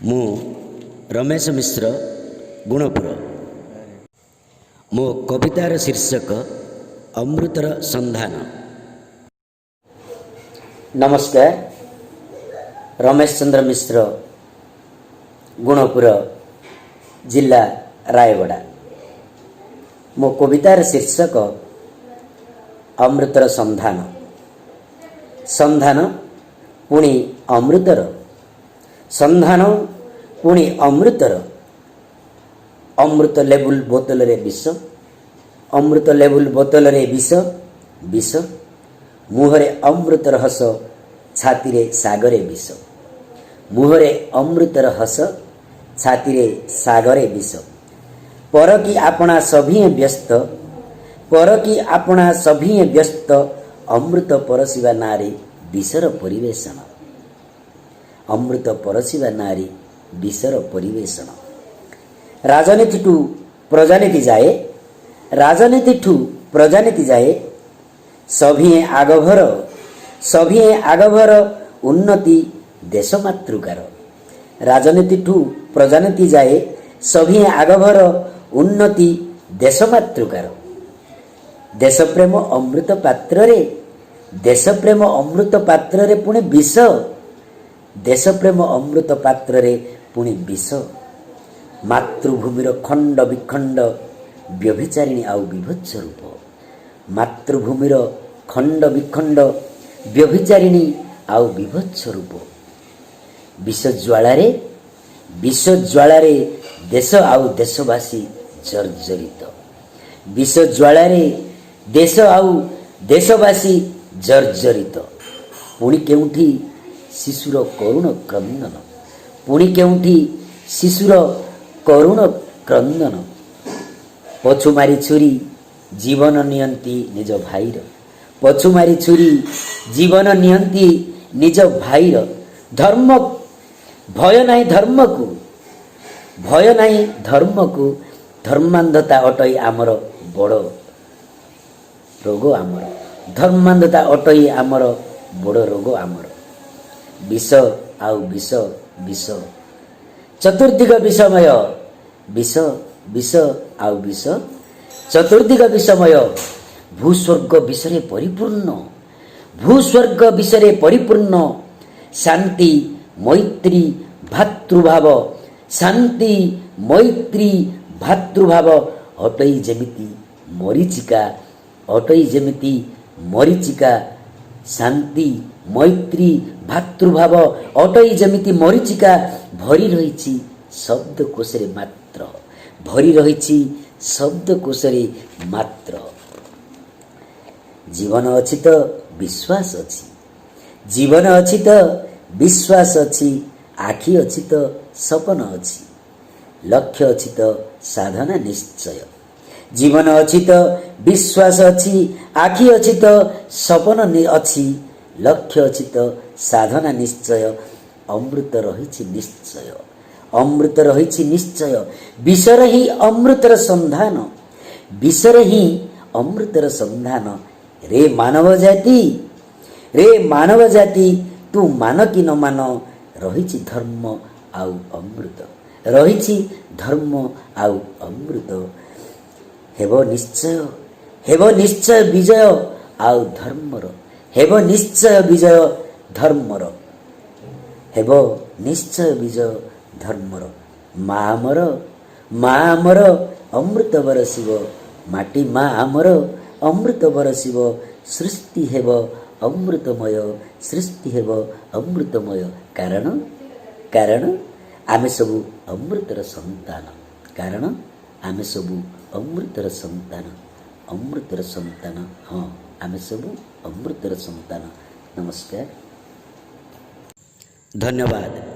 मु रमेश मिश्र गुणपुर। मो कवितार शीर्षक अमृतर संधान। नमस्कार, रमेश चंद्र मिश्र गुणपुर जिला रायगड़ा। मो कवितार शीर्षक अमृतर संधान। संधान पुणी अमृतर, संधान पुणी अमृतर। अमृत लेबुल बोतल रे विष, अमृत लेबुल बोतल रे विष, विष मुहरे अमृतर हस, छाती रे सागरे विष। मुहरे अमृतर हस, छाती रे सागरे विष। पर कि आपणा सभिए व्यस्त, पर कि आपणा सभिए व्यस्त। अमृत परसिवा नारी विषर परिवेशन, अमृत परसिवा नारी विषर परिवेशन। राजनीति ठू प्रजानीति जाए, राजनीति ठू प्रजानीति जाए। सभिए आगभर, सभिए आगभर उन्नति देश मातृकार। राजनीति ठू प्रजानीति जाए, सभिए आगभर उन्नति देश मातृकार। देश प्रेम अमृत पात्र रे, देश प्रेम अमृत पात्र रे पुणे विष। देश प्रेम अमृत पात्र रे पुणी विष। मातृभूमिर खंड विखंड व्यभिचारिणी आउ विभत्स रूप। मातृभूमिर खंड विखंड व्यभिचारिणी आउ विभत्स रूप। विष ज्वालारे, विष ज्वालारे देश आउ देशवासी जर्जरित। विष ज्वालारे देश आउ देशवासी जर्जरित। पुणी केउठी शिशुर करुण क्रंदन, पुणी केउठी शिशुर करुण क्रंदन। पछुमारी छुरी जीवन नियंती निज भाईर, पछुमारी छुरी जीवन नियंती निज भाईर। धर्म भय नाही धर्म को, भय नाही धर्म को। धर्मांधता अटई आमर बड़ रोग आमर, धर्मांधता अटई आमर बड़ रोग आमर। विष आउ विष, विष चतुर्दिग विषमय। विष विष आउ विष चतुर्दिग विषमय। भूस्वर्ग विषरे परिपूर्ण, भूस्वर्ग विषरे परिपूर्ण। शांति मैत्री भातृभाव, शांति मैत्री भातृभाव। अटई जेमिति मरीचिका, अटई जेमिति मरीचिका। शांति मैत्री भातृभाव अटई जेमिति मरीचिका। भरी रहिछि शब्दकोशरे मात्र, भरी रहिछि शब्दकोशरे मात्र। जीवन अछि त विश्वास अछि, जीवन अछि त विश्वास अछि। आखि अछि त सपन अछि, लक्ष्य अछि त साधना निश्चय। जीवन अछि त विश्वास अछि, आखि अछि त सपन अछि, लक्ष्य अछि त साधना निश्चय। अमृत रहिछि निश्चय, अमृत रहिछि निश्चय। विषर ही अमृतर संधान, विषर ही अमृतर संधान। रे मानव जाति, रे मानव जाति तू मान कि न मान। रहिछि धर्म आउ अमृत, रहिछि धर्म आउ अमृत। हेब निश्चय, हेब निश्चय विजय आउ धर्मर। हेब निश्चय विजय धर्मर, हेब निश्चय विजय धर्मर। मा आमर, मा आमर अमृत बरसिब। माटी मा आमर अमृत बरसिब। सृष्टि हेब अमृतमय, सृष्टि हेब अमृतमय। कारण, कारण आमे सबु अमृतर संतान। कारण आमे सबु अमृतर संतान, अमृतर संतान। हाँ, आमे सबु अमृतर संतान। नमस्कार, धन्यवाद।